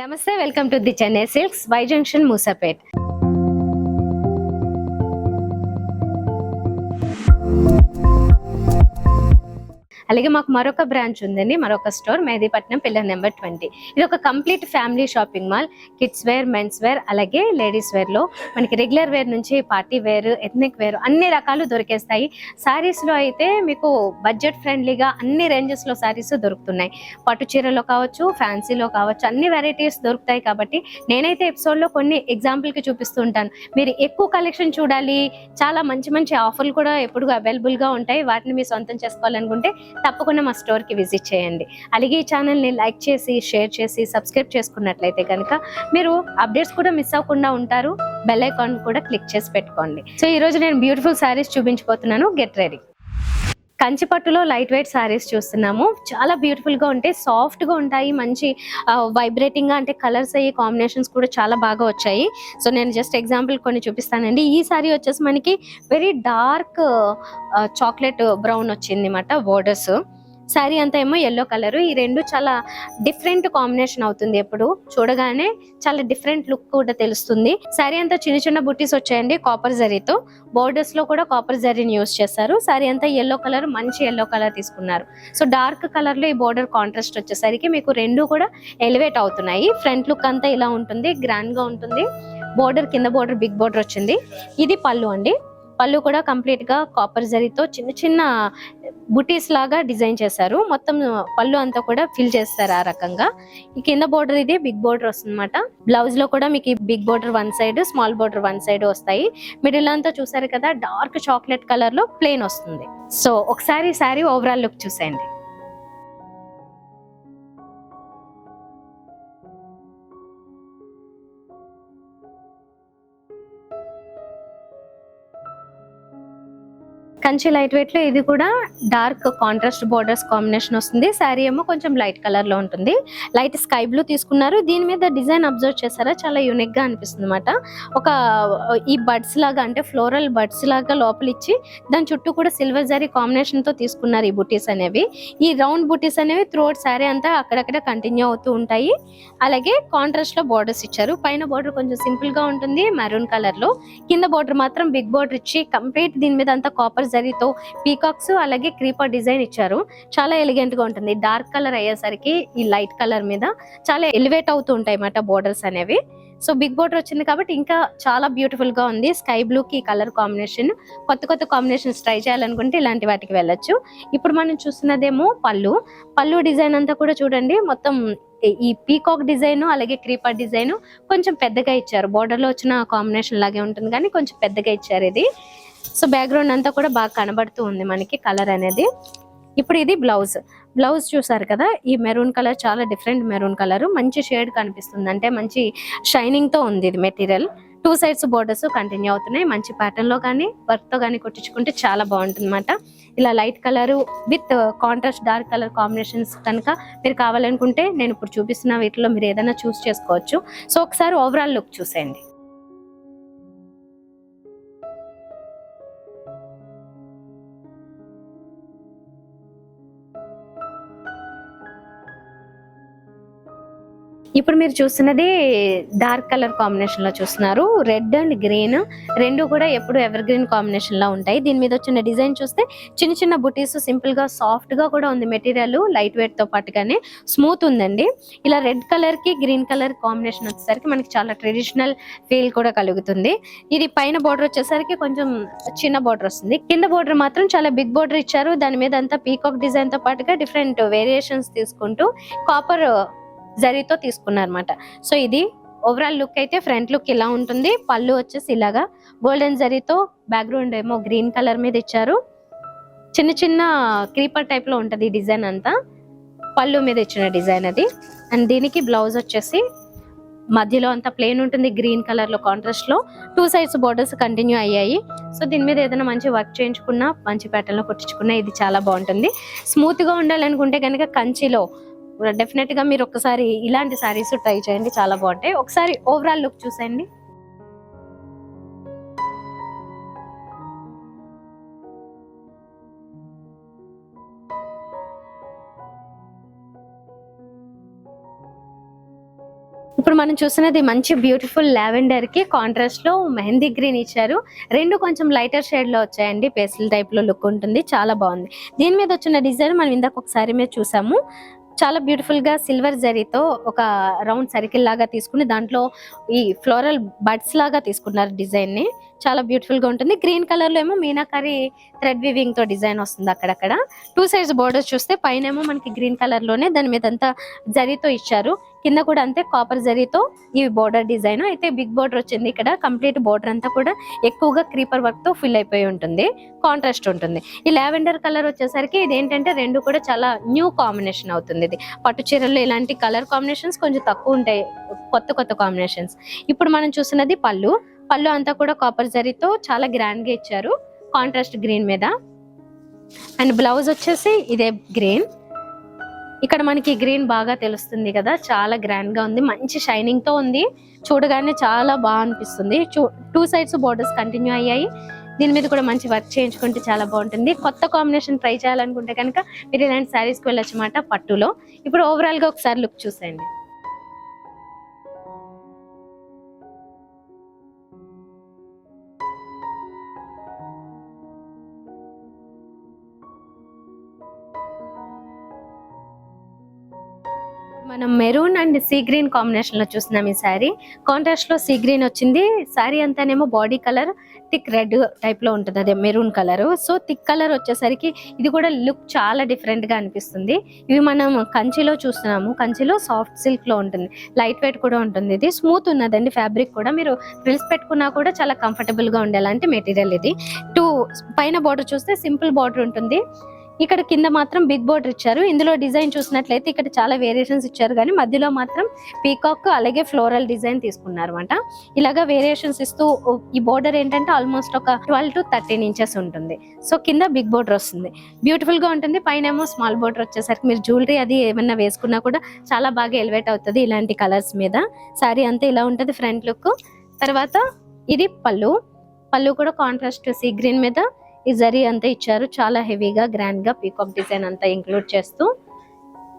నమస్తే, welcome to the Chennai silks, Y junction, Moosapet. అలాగే మాకు మరొక బ్రాంచ్ ఉందండి, మరొక స్టోర్ మెహదీపట్నం పిల్లర్ నెంబర్ 20. ఇది ఒక complete family shopping mall. Kids wear, men's wear, అలాగే లేడీస్ వేర్ లో మనకి రెగ్యులర్ వేర్ నుంచి పార్టీ వేర్, ఎథ్నిక్ వేర్ అన్ని రకాలు దొరికేస్తాయి. సారీస్ లో అయితే మీకు బడ్జెట్ ఫ్రెండ్లీగా అన్ని రేంజెస్ లో సారీస్ దొరుకుతున్నాయి. పట్టు చీరలో కావచ్చు, ఫ్యాన్సీలో కావచ్చు, అన్ని వెరైటీస్ దొరుకుతాయి. కాబట్టి నేనైతే ఎపిసోడ్ లో కొన్ని ఎగ్జాంపుల్ కి చూపిస్తూ ఉంటాను. మీరు ఎక్కువ కలెక్షన్ చూడాలి, చాలా మంచి మంచి ఆఫర్లు కూడా ఎప్పుడు అవైలబుల్ గా ఉంటాయి, వాటిని మీరు సొంతం చేసుకోవాలనుకుంటే తప్పకుండా మా స్టోర్కి విజిట్ చేయండి. అలాగే ఈ ఛానల్ని లైక్ చేసి, షేర్ చేసి, సబ్స్క్రైబ్ చేసుకున్నట్లయితే కనుక మీరు అప్డేట్స్ కూడా మిస్ అవ్వకుండా ఉంటారు. బెల్ ఐకాన్ కూడా క్లిక్ చేసి పెట్టుకోండి. సో ఈ రోజు నేను బ్యూటిఫుల్ శారీస్ చూపించబోతున్నాను. Get ready. కంచిపట్టులో లైట్ వెయిట్ శారీస్ చూస్తున్నాము. చాలా బ్యూటిఫుల్ గా ఉంటాయి, సాఫ్ట్ గా ఉంటాయి, మంచి వైబ్రేటింగ్ గా, అంటే కలర్స్ అయ్యి కాంబినేషన్స్ కూడా చాలా బాగా వచ్చాయి. సో నేను జస్ట్ ఎగ్జాంపుల్ కొన్ని చూపిస్తానండి. ఈ శారీ వచ్చేసి మనకి వెరీ డార్క్ చాక్లెట్ బ్రౌన్ వచ్చింది అన్నమాట బోర్డర్స్. శారీ అంతా ఏమో ఎల్లో కలర్. ఈ రెండు చాలా డిఫరెంట్ కాంబినేషన్ అవుతుంది. ఎప్పుడు చూడగానే చాలా డిఫరెంట్ లుక్ కూడా తెలుస్తుంది. శారీ అంతా చిన్న చిన్న బుట్టీస్ వచ్చాయండి కాపర్ జరీతో. బోర్డర్స్ లో కూడా కాపర్ జరీని యూజ్ చేస్తారు. శారీ అంతా ఎల్లో కలర్, మంచి ఎల్లో కలర్ తీసుకున్నారు. సో డార్క్ కలర్ లో ఈ బోర్డర్ కాంట్రాస్ట్ వచ్చేసరికి మీకు రెండు కూడా ఎలివేట్ అవుతున్నాయి. ఫ్రంట్ లుక్ అంతా ఇలా ఉంటుంది, గ్రాండ్ గా ఉంటుంది. బోర్డర్ కింద బోర్డర్ బిగ్ బోర్డర్ వచ్చింది. ఇది పళ్ళు అండి. పళ్ళు కూడా కంప్లీట్ గా కాపర్ జరీతో చిన్న చిన్న బుటీస్ లాగా డిజైన్ చేశారు. మొత్తం పళ్ళు అంతా కూడా ఫిల్ చేస్తారు ఆ రకంగా. ఈ కింద బోర్డర్ ఇది బిగ్ బోర్డర్ వస్తుంది అనమాట. బ్లౌజ్ లో కూడా మీకు big border one side, small border one side వస్తాయి. మిడిల్ అంతా చూసారు కదా, డార్క్ చాక్లెట్ కలర్ లో ప్లెయిన్ వస్తుంది. సో ఒకసారి శారీ ఓవరాల్ లుక్ చూసేయండి. కంచి లైట్ వెయిట్ లో ఇది కూడా డార్క్ కాంట్రాస్ట్ బోర్డర్స్ కాంబినేషన్ వస్తుంది. శారీ ఏమో కొంచెం లైట్ కలర్ లో ఉంటుంది. లైట్ స్కై బ్లూ తీసుకున్నారు. దీని మీద డిజైన్ అబ్జర్వ్ చేశారా, చాలా యూనిక్ గా అనిపిస్తుంది అనమాట. ఒక ఈ బడ్స్ లాగా, అంటే ఫ్లోరల్ బడ్స్ లాగా లోపల ఇచ్చి దాని చుట్టూ కూడా సిల్వర్ జరీ కాంబినేషన్ తో తీసుకున్నారు ఈ బుటీస్ అనేవి. ఈ రౌండ్ బుటీస్ అనేవి త్రూఅవుట్ శారీ అంతా అక్కడక్కడ కంటిన్యూ అవుతూ ఉంటాయి. అలాగే కాంట్రాస్ట్ లో బోర్డర్స్ ఇచ్చారు. పైన బోర్డర్ కొంచెం సింపుల్ గా ఉంటుంది మెరూన్ కలర్ లో. కింద బోర్డర్ మాత్రం బిగ్ బోర్డర్ ఇచ్చి కంప్లీట్ దీని మీద అంతా కాపర్ జరీతో పీకాక్స్ అలాగే క్రీపర్ డిజైన్ ఇచ్చారు. చాలా ఎలిగెంట్ గా ఉంటుంది. డార్క్ కలర్ అయ్యేసరికి ఈ లైట్ కలర్ మీద చాలా ఎలివేట్ అవుతూ ఉంటాయి అన్నమాట బోర్డర్స్ అనేవి. సో బిగ్ బోర్డర్ వచ్చింది కాబట్టి ఇంకా చాలా బ్యూటిఫుల్ గా ఉంది. స్కై బ్లూ కి కలర్ కాంబినేషన్. కొత్త కొత్త కాంబినేషన్స్ ట్రై చేయాలనుకుంటే ఇలాంటి వాటికి వెళ్ళొచ్చు. ఇప్పుడు మనం చూస్తున్నదేమో పళ్ళు. పళ్ళు డిజైన్ అంతా కూడా చూడండి, మొత్తం ఈ పీకాక్ డిజైన్ అలాగే క్రీపర్ డిజైన్ కొంచెం పెద్దగా ఇచ్చారు. బోర్డర్ లో వచ్చిన కాంబినేషన్ లాగే ఉంటుంది కానీ కొంచెం పెద్దగా ఇచ్చారు ఇది. సో బ్యాక్గ్రౌండ్ అంతా కూడా బాగా కనబడుతూ ఉంది మనకి కలర్ అనేది. ఇప్పుడు ఇది బ్లౌజ్. బ్లౌజ్ చూసారు కదా, ఈ మెరూన్ కలర్ చాలా డిఫరెంట్ మెరూన్ కలర్, మంచి షేడ్ కనిపిస్తుంది, అంటే మంచి షైనింగ్ తో ఉంది ఇది material. Two sides borders continue అవుతున్నాయి. మంచి ప్యాటర్న్ లో కానీ వర్క్ తో కానీ కుట్టించుకుంటే చాలా బాగుంటుంది అనమాట. ఇలా light colour with contrast dark colour combinations కనుక మీరు కావాలనుకుంటే నేను ఇప్పుడు చూపిస్తున్న వీటిలో మీరు ఏదైనా చూస్ చేసుకోవచ్చు. సో ఒకసారి ఓవరాల్ లుక్ చూసేయండి. ఇప్పుడు మీరు చూస్తున్నది డార్క్ కలర్ కాంబినేషన్ లో చూస్తున్నారు. రెడ్ అండ్ గ్రీన్ రెండు కూడా ఎప్పుడు ఎవర్ గ్రీన్ కాంబినేషన్ లో ఉంటాయి. దీని మీద వచ్చిన డిజైన్ చూస్తే చిన్న చిన్న బుటీస్, సింపుల్ గా సాఫ్ట్ గా కూడా ఉంది మెటీరియల్. లైట్ వెయిట్ తో పాటుగానే స్మూత్ ఉందండి. ఇలా రెడ్ కలర్ కి గ్రీన్ కలర్ కాంబినేషన్ వచ్చేసరికి మనకి చాలా ట్రెడిషనల్ ఫీల్ కూడా కలుగుతుంది. ఇది పైన బోర్డర్ వచ్చేసరికి కొంచెం చిన్న బోర్డర్ వస్తుంది. కింద బోర్డర్ మాత్రం చాలా బిగ్ బోర్డర్ ఇచ్చారు. దాని మీద అంతా పీకాక్ డిజైన్ తో పాటుగా డిఫరెంట్ వేరియేషన్స్ తీసుకుంటూ కాపర్ జరీతో తీసుకున్నారన్నమాట. సో ఇది ఓవరాల్ లుక్ అయితే ఫ్రంట్ లుక్ ఇలా ఉంటుంది. పళ్ళు వచ్చేసి ఇలాగా గోల్డెన్ జరీతో, బ్యాక్గ్రౌండ్ ఏమో గ్రీన్ కలర్ మీద ఇచ్చారు. చిన్న చిన్న క్రీపర్ టైప్ లో ఉంటది ఈ డిజైన్ అంతా. పళ్ళు మీద ఇచ్చిన డిజైన్ అది. అండ్ దీనికి బ్లౌజ్ వచ్చేసి మధ్యలో అంతా ప్లెయిన్ ఉంటుంది, గ్రీన్ కలర్ లో కాంట్రాస్ట్ లో. టూ సైడ్స్ బోర్డర్స్ కంటిన్యూ అయ్యాయి. సో దీని మీద ఏదైనా మంచి వర్క్ చేయించుకున్నా, మంచి ప్యాటర్న్ లో కుట్టించుకున్నా ఇది చాలా బాగుంటుంది. స్మూత్ గా ఉండాలనుకుంటే కనుక కంచిలో డెఫినెట్ గా మీరు ఒకసారి ఇలాంటి సారీస్ ట్రై చేయండి, చాలా బాగుంటాయి. ఒకసారి ఓవరాల్ లుక్ చూసేయండి. ఇప్పుడు మనం చూస్తున్నది మంచి బ్యూటిఫుల్ లావెండర్ కి కాంట్రాస్ట్ లో మెహందీ గ్రీన్ ఇచ్చారు. రెండు కొంచెం లైటర్ షేడ్ లో వచ్చాయండి. పేస్టల్ టైప్ లో లుక్ ఉంటుంది, చాలా బాగుంది. దీని మీద వచ్చిన డిజైన్ మనం ఇందాక ఒకసారి మీద చూసాము. చాలా బ్యూటిఫుల్ గా సిల్వర్ జరీతో ఒక రౌండ్ సర్కిల్ లాగా తీసుకుని దాంట్లో ఈ ఫ్లోరల్ బడ్స్ లాగా తీసుకున్నారు డిజైన్ ని. చాలా బ్యూటిఫుల్ గా ఉంటుంది. గ్రీన్ కలర్ లో ఏమో మీనాకరి థ్రెడ్ వీవింగ్ తో డిజైన్ వస్తుంది అక్కడక్కడ. 2 సైడ్స్ బోర్డర్స్ చూస్తే పైన ఏమో మనకి గ్రీన్ కలర్ లోనే దాని మీద అంతా జరీతో ఇచ్చారు. కింద కూడా అంతే కాపర్ జరీతో ఈ బోర్డర్ డిజైన్. అయితే బిగ్ బోర్డర్ వచ్చింది ఇక్కడ. కంప్లీట్ బోర్డర్ అంతా కూడా ఎక్కువగా క్రీపర్ వర్క్ తో ఫిల్ అయిపోయి ఉంటుంది. కాంట్రాస్ట్ ఉంటుంది. ఈ లావెండర్ కలర్ వచ్చేసరికి ఇది ఏంటంటే రెండు కూడా చాలా న్యూ కాంబినేషన్ అవుతుంది. ఇది పట్టు చీరల్లో ఇలాంటి కలర్ కాంబినేషన్స్ కొంచెం తక్కువ ఉంటాయి, కొత్త కొత్త కాంబినేషన్స్. ఇప్పుడు మనం చూస్తున్నది పళ్ళు. పళ్ళు అంతా కూడా కాపర్ జరీతో చాలా గ్రాండ్ గా ఇచ్చారు కాంట్రాస్ట్ గ్రీన్ మీద. అండ్ బ్లౌజ్ వచ్చేసి ఇదే గ్రీన్. ఇక్కడ మనకి గ్రీన్ బాగా తెలుస్తుంది కదా, చాలా గ్రాండ్ గా ఉంది, మంచి షైనింగ్ తో ఉంది. చూడగానే చాలా బాగా అనిపిస్తుంది. 2 సైడ్స్ బోర్డర్స్ కంటిన్యూ అయ్యాయి. దీని మీద కూడా మంచి వర్క్ చేయించుకుంటే చాలా బాగుంటుంది. కొత్త కాంబినేషన్ ట్రై చేయాలనుకుంటే కనుక మీరు ఇలాంటి శారీస్కి వెళ్ళొచ్చు అన్నమాట పట్టులో. ఇప్పుడు ఓవరాల్ గా ఒకసారి లుక్ చూసేయండి. మనం maroon and sea green combination లో చూస్తున్నాం ఈ శారీ. కాంట్రాస్ట్ లో సీ గ్రీన్ వచ్చింది. శారీ అంతానేమో body colour thick red type లో ఉంటుంది, అదే maroon colour. So thick colour వచ్చేసరికి ఇది కూడా లుక్ చాలా డిఫరెంట్ గా అనిపిస్తుంది. ఇవి మనం కంచిలో చూస్తున్నాము. కంచిలో సాఫ్ట్ సిల్క్ లో ఉంటుంది, లైట్ వెయిట్ కూడా ఉంటుంది. ఇది స్మూత్ ఉన్నదండి ఫ్యాబ్రిక్ కూడా. మీరు ఫ్రిల్స్ పెట్టుకున్నా కూడా చాలా కంఫర్టబుల్ గా ఉండేలాంటి మెటీరియల్ ఇది. పైన బార్డర్ చూస్తే సింపుల్ బార్డర్ ఉంటుంది. ఇక్కడ కింద మాత్రం బిగ్ బోర్డర్ ఇచ్చారు. ఇందులో డిజైన్ చూసినట్లయితే ఇక్కడ చాలా వేరియేషన్స్ ఇచ్చారు, కానీ మధ్యలో మాత్రం పీకాక్ అలాగే ఫ్లోరల్ డిజైన్ తీసుకున్నారు అనమాట. ఇలాగా వేరియేషన్స్ ఇస్తూ ఈ బోర్డర్ ఏంటంటే ఆల్మోస్ట్ ఒక 12 to 13 ఇంచెస్ ఉంటుంది. సో కింద బిగ్ బోర్డర్ వస్తుంది, బ్యూటిఫుల్ గా ఉంటుంది. పైన ఏమో స్మాల్ బోర్డర్ వచ్చేసరికి మీరు జ్యువెలరీ అది ఏమన్నా వేసుకున్నా కూడా చాలా బాగా ఎలివేట్ అవుతుంది ఇలాంటి కలర్స్ మీద. శారీ అంతా ఇలా ఉంటుంది ఫ్రంట్ లుక్. తర్వాత ఇది పళ్ళు. పళ్ళు కూడా కాంట్రాస్ట్ సీ గ్రీన్ మీద ఈ జరీ అంతా ఇచ్చారు, చాలా హెవీగా గ్రాండ్ గా పీకాక్ డిజైన్ అంతా ఇంక్లూడ్ చేస్తూ.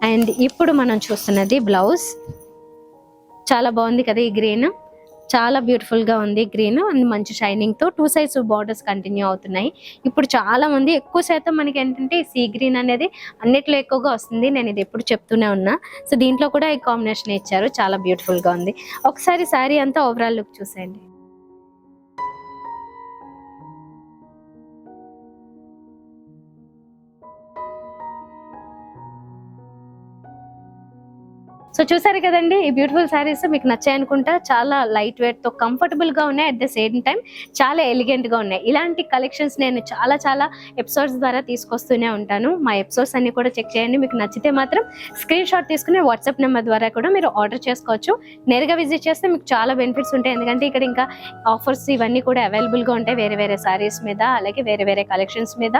అండ్ ఇప్పుడు మనం చూస్తున్నది బ్లౌజ్. చాలా బాగుంది కదా ఈ గ్రీన్, చాలా బ్యూటిఫుల్ గా ఉంది గ్రీన్. అండ్ మంచి షైనింగ్ తో 2 సైడ్స్ బోర్డర్స్ కంటిన్యూ అవుతున్నాయి. ఇప్పుడు చాలా మంది ఎక్కువ శాతం మనకి ఏంటంటే సీ గ్రీన్ అనేది అన్నిట్లో ఎక్కువగా వస్తుంది. నేను ఇది ఎప్పుడు చెప్తూనే ఉన్నా. సో దీంట్లో కూడా ఈ కాంబినేషన్ ఇచ్చారు, చాలా బ్యూటిఫుల్ గా ఉంది. ఒకసారి శారీ అంతా ఓవరాల్ లుక్ చూసేయండి. సో చూసారు కదండి, ఈ బ్యూటిఫుల్ శారీస్ మీకు నచ్చాయి అనుకుంటా. చాలా లైట్ వెయిట్ తో కంఫర్టబుల్ గా ఉన్నాయి, అట్ ద సేమ్ టైం చాలా ఎలిగెంట్ గా ఉన్నాయి. ఇలాంటి కలెక్షన్స్ నేను చాలా ఎపిసోడ్స్ ద్వారా తీసుకొస్తూనే ఉంటాను. మా ఎపిసోడ్స్ అన్ని కూడా చెక్ చేయండి. మీకు నచ్చితే మాత్రం స్క్రీన్ షాట్ తీసుకుని వాట్సాప్ నెంబర్ ద్వారా కూడా మీరు ఆర్డర్ చేసుకోవచ్చు. నేరుగా విజిట్ చేస్తే మీకు చాలా బెనిఫిట్స్ ఉంటాయి, ఎందుకంటే ఇక్కడ ఇంకా ఆఫర్స్ ఇవన్నీ కూడా అవైలబుల్ గా ఉంటాయి వేరే శారీస్ మీద, అలాగే వేరే కలెక్షన్స్ మీద.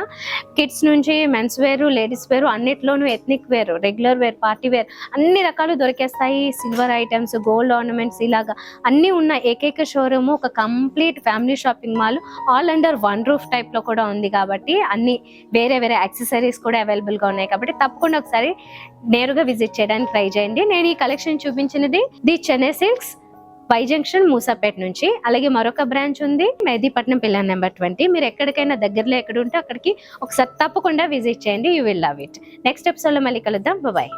కిడ్స్ నుంచి మెన్స్ వేర్, లేడీస్ వేర్, అన్నిట్లోనూ ethnic wear, regular wear, party wear అన్ని రకాలు దొరికేస్తాయి. సిల్వర్ ఐటమ్స్, గోల్డ్ ఆర్నమెంట్స్, ఇలాగా అన్ని ఉన్న ఏకైక షోరూమ్, ఒక complete family shopping mall, all under one roof type లో కూడా ఉంది. కాబట్టి అన్ని వేరే యాక్సెసరీస్ కూడా అవైలబుల్ గా ఉన్నాయి. కాబట్టి తప్పకుండా ఒకసారి నేరుగా విజిట్ చేయడానికి ట్రై చేయండి. నేను ఈ కలెక్షన్ చూపించినది the Chennai silks, Y junction, Moosapet నుంచి. అలాగే మరొక బ్రాంచ్ ఉంది మెహదీపట్నం పిల్లర్ నెంబర్ 20. మీరు ఎక్కడికైనా దగ్గరలో ఎక్కడ ఉంటే అక్కడికి ఒకసారి తప్పకుండా విజిట్ చేయండి. You will love it. Next episode లో మళ్ళీ కలుద్దాం. బాయ్.